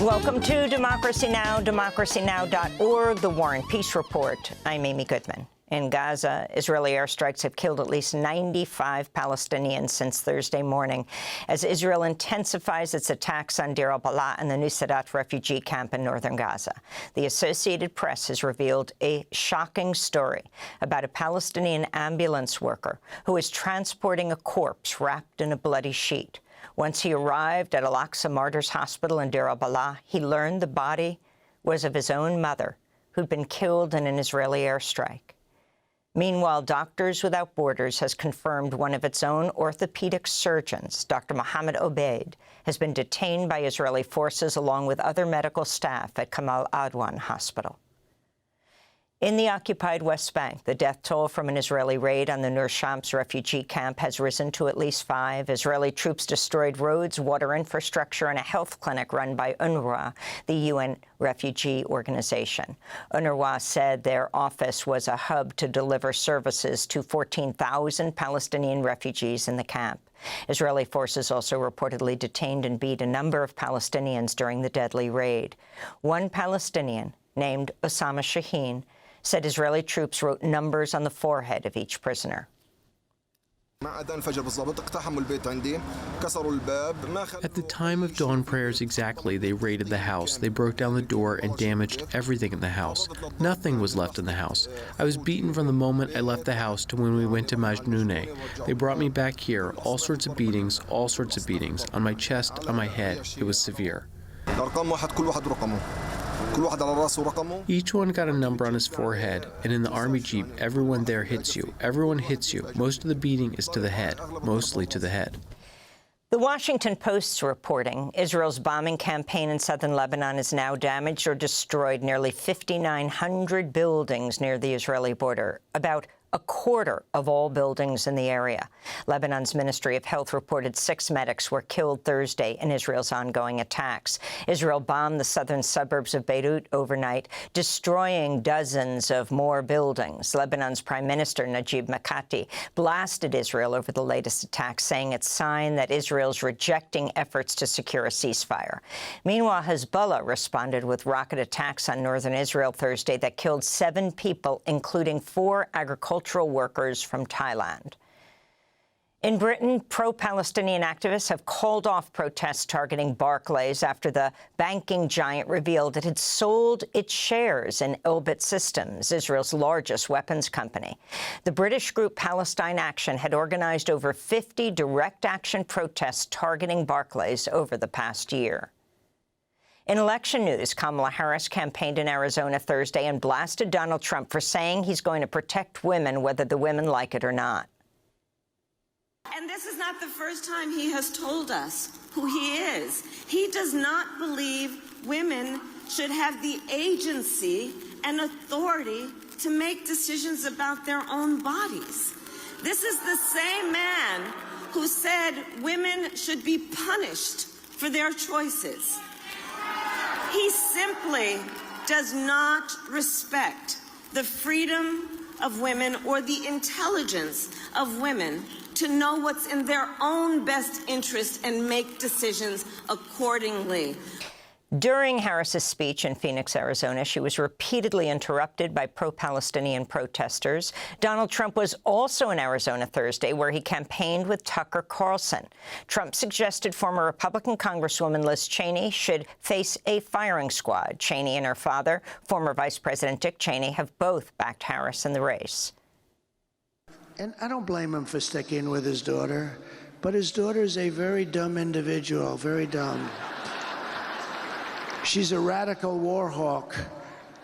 Welcome to Democracy Now!, democracynow.org, the War and Peace Report. I'm Amy Goodman. In Gaza, Israeli airstrikes have killed at least 95 Palestinians since Thursday morning as Israel intensifies its attacks on Deir al-Balah and the Nuseirat refugee camp in northern Gaza. The Associated Press has revealed a shocking story about a Palestinian ambulance worker who is transporting a corpse wrapped in a bloody sheet. Once he arrived at Al-Aqsa Martyrs Hospital in Deir al-Balah, he learned the body was of his own mother, who'd been killed in an Israeli airstrike. Meanwhile, Doctors Without Borders has confirmed one of its own orthopedic surgeons, Dr. Mohammed Obeid, has been detained by Israeli forces along with other medical staff at Kamal Adwan Hospital. In the occupied West Bank, the death toll from an Israeli raid on the Nur Shams refugee camp has risen to at least 5. Israeli troops destroyed roads, water infrastructure, and a health clinic run by UNRWA, the UN refugee organization. UNRWA said their office was a hub to deliver services to 14,000 Palestinian refugees in the camp. Israeli forces also reportedly detained and beat a number of Palestinians during the deadly raid. One Palestinian, named Osama Shaheen, said Israeli troops wrote numbers on the forehead of each prisoner. At the time of dawn prayers exactly, they raided the house. They broke down the door and damaged everything in the house. Nothing was left in the house. I was beaten from the moment I left the house to when we went to Majnouneh. They brought me back here, all sorts of beatings, on my chest, on my head. It was severe. Each one got a number on his forehead, and in the army jeep, everyone there hits you. Everyone hits you. Most of the beating is to the head, mostly to the head. The Washington Post's reporting Israel's bombing campaign in southern Lebanon has now damaged or destroyed nearly 5,900 buildings near the Israeli border, about a quarter of all buildings in the area. Lebanon's Ministry of Health reported 6 medics were killed Thursday in Israel's ongoing attacks. Israel bombed the southern suburbs of Beirut overnight, destroying dozens of more buildings. Lebanon's Prime Minister Najib Mikati blasted Israel over the latest attacks, saying it's a sign that Israel's rejecting efforts to secure a ceasefire. Meanwhile, Hezbollah responded with rocket attacks on northern Israel Thursday that killed 7 people, including 4 agricultural workers from Thailand. In Britain, pro-Palestinian activists have called off protests targeting Barclays after the banking giant revealed it had sold its shares in Elbit Systems, Israel's largest weapons company. The British group Palestine Action had organized over 50 direct action protests targeting Barclays over the past year. In election news, Kamala Harris campaigned in Arizona Thursday and blasted Donald Trump for saying he's going to protect women, whether the women like it or not. And this is not the first time he has told us who he is. He does not believe women should have the agency and authority to make decisions about their own bodies. This is the same man who said women should be punished for their choices. He simply does not respect the freedom of women or the intelligence of women to know what's in their own best interest and make decisions accordingly. During Harris's speech in Phoenix, Arizona, she was repeatedly interrupted by pro-Palestinian protesters. Donald Trump was also in Arizona Thursday, where he campaigned with Tucker Carlson. Trump suggested former Republican Congresswoman Liz Cheney should face a firing squad. Cheney and her father, former Vice President Dick Cheney, have both backed Harris in the race. And I don't blame him for sticking with his daughter, but his daughter is a very dumb individual, very dumb. She's a radical war hawk.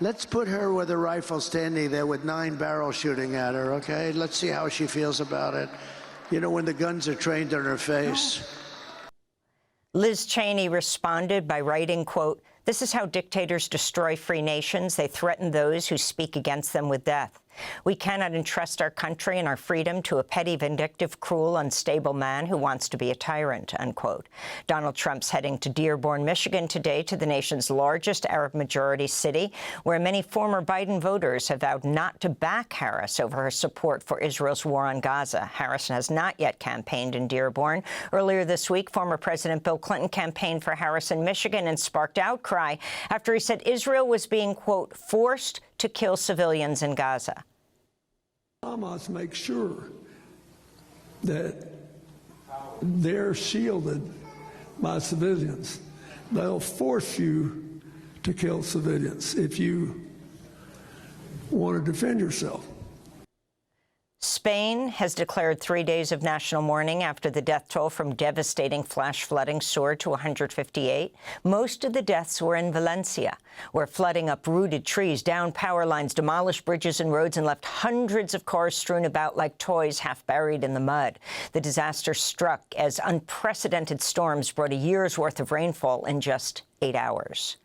Let's put her with a rifle standing there with 9 barrels shooting at her, okay? Let's see how she feels about it. You know, when the guns are trained on her face. Liz Cheney responded by writing, quote, "This is how dictators destroy free nations. They threaten those who speak against them with death. We cannot entrust our country and our freedom to a petty, vindictive, cruel, unstable man who wants to be a tyrant, unquote. Donald Trump's heading to Dearborn, Michigan today, to the nation's largest Arab-majority city, where many former Biden voters have vowed not to back Harris over her support for Israel's war on Gaza. Harris has not yet campaigned in Dearborn. Earlier this week, former President Bill Clinton campaigned for Harris in Michigan and sparked outcry after he said Israel was being, quote, forced to kill civilians in Gaza. Hamas makes sure that they're shielded by civilians. They'll force you to kill civilians if you want to defend yourself. Spain has declared 3 days of national mourning after the death toll from devastating flash flooding soared to 158. Most of the deaths were in Valencia, where flooding uprooted trees, downed power lines, demolished bridges and roads, and left hundreds of cars strewn about like toys half buried in the mud. The disaster struck as unprecedented storms brought a year's worth of rainfall in just 8 hours.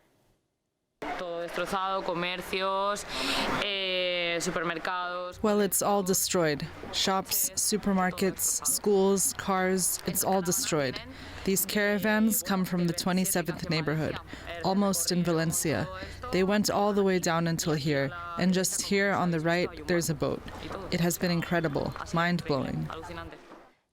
Well, it's all destroyed. Shops, supermarkets, schools, cars, it's all destroyed. These caravans come from the 27th neighborhood, almost in Valencia. They went all the way down until here, and just here on the right, there's a boat. It has been incredible, mind-blowing.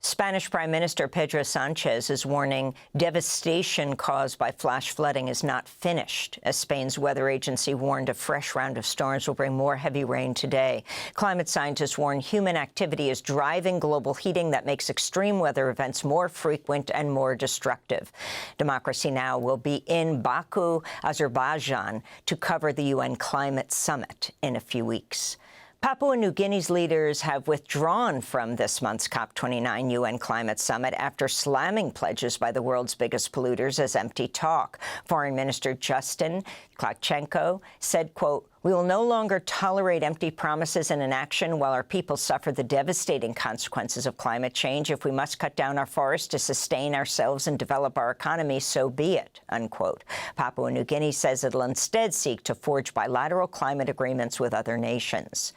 Spanish Prime Minister Pedro Sanchez is warning devastation caused by flash flooding is not finished, as Spain's weather agency warned a fresh round of storms will bring more heavy rain today. Climate scientists warn human activity is driving global heating that makes extreme weather events more frequent and more destructive. Democracy Now! Will be in Baku, Azerbaijan, to cover the UN Climate Summit in a few weeks. Papua New Guinea's leaders have withdrawn from this month's COP29 UN Climate Summit after slamming pledges by the world's biggest polluters as empty talk. Foreign Minister Justin Klachenko said, quote, "We will no longer tolerate empty promises and inaction while our people suffer the devastating consequences of climate change. If we must cut down our forests to sustain ourselves and develop our economy, so be it," unquote. Papua New Guinea says it'll instead seek to forge bilateral climate agreements with other nations.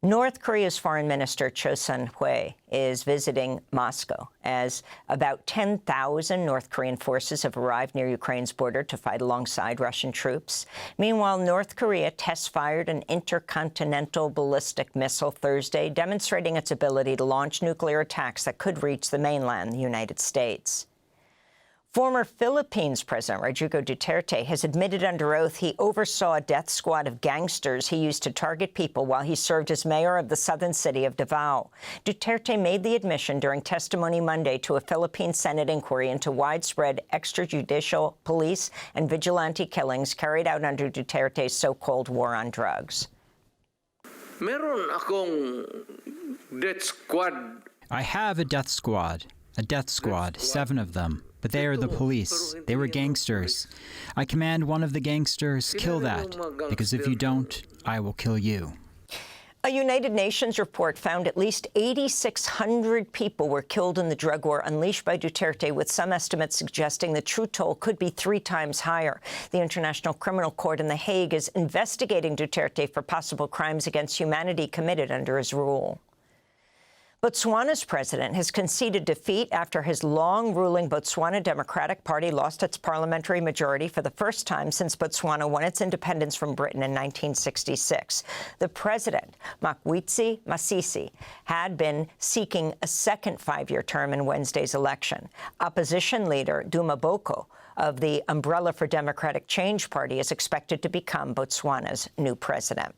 North Korea's Foreign Minister Cho Sun-hui is visiting Moscow as about 10,000 North Korean forces have arrived near Ukraine's border to fight alongside Russian troops. Meanwhile, North Korea test-fired an intercontinental ballistic missile Thursday, demonstrating its ability to launch nuclear attacks that could reach the mainland, the United States. Former Philippines President Rodrigo Duterte has admitted under oath he oversaw a death squad of gangsters he used to target people while he served as mayor of the southern city of Davao. Duterte made the admission during testimony Monday to a Philippine Senate inquiry into widespread extrajudicial police and vigilante killings carried out under Duterte's so-called war on drugs. Meron akong death squad. I have a death squad, 7 of them. But they are the police. They were gangsters. I command one of the gangsters, kill that, because if you don't, I will kill you. A United Nations report found at least 8,600 people were killed in the drug war unleashed by Duterte, with some estimates suggesting the true toll could be 3 times higher. The International Criminal Court in The Hague is investigating Duterte for possible crimes against humanity committed under his rule. Botswana's president has conceded defeat after his long-ruling Botswana Democratic Party lost its parliamentary majority for the first time since Botswana won its independence from Britain in 1966. The president, Mokgweetsi Masisi, had been seeking a second 5-year term in Wednesday's election. Opposition leader Duma Boko of the Umbrella for Democratic Change Party is expected to become Botswana's new president.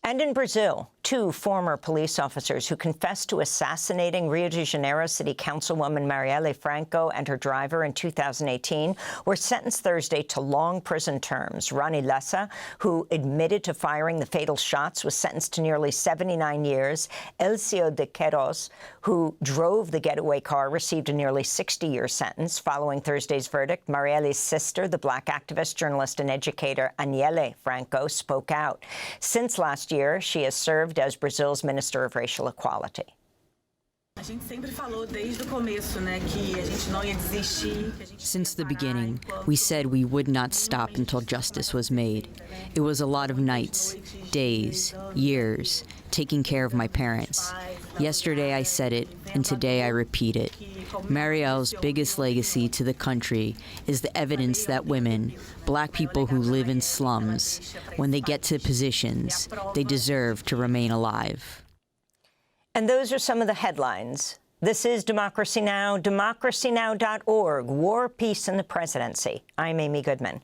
And in Brazil, 2 former police officers who confessed to assassinating Rio de Janeiro City Councilwoman Marielle Franco and her driver in 2018 were sentenced Thursday to long prison terms. Rani Lessa, who admitted to firing the fatal shots, was sentenced to nearly 79 years. Elcio de Queiroz, who drove the getaway car, received a nearly 60-year sentence. Following Thursday's verdict, Marielle's sister, the Black activist, journalist, and educator Aniele Franco, spoke out. Since last year, she has served as Brazil's Minister of Racial Equality. Since the beginning, we said we would not stop until justice was made. It was a lot of nights, days, years, taking care of my parents. Yesterday I said it, and today I repeat it. Mariel's biggest legacy to the country is the evidence that women, black people who live in slums, when they get to positions, they deserve to remain alive. And those are some of the headlines. This is Democracy Now!, democracynow.org, War, Peace, and the Presidency. I'm Amy Goodman.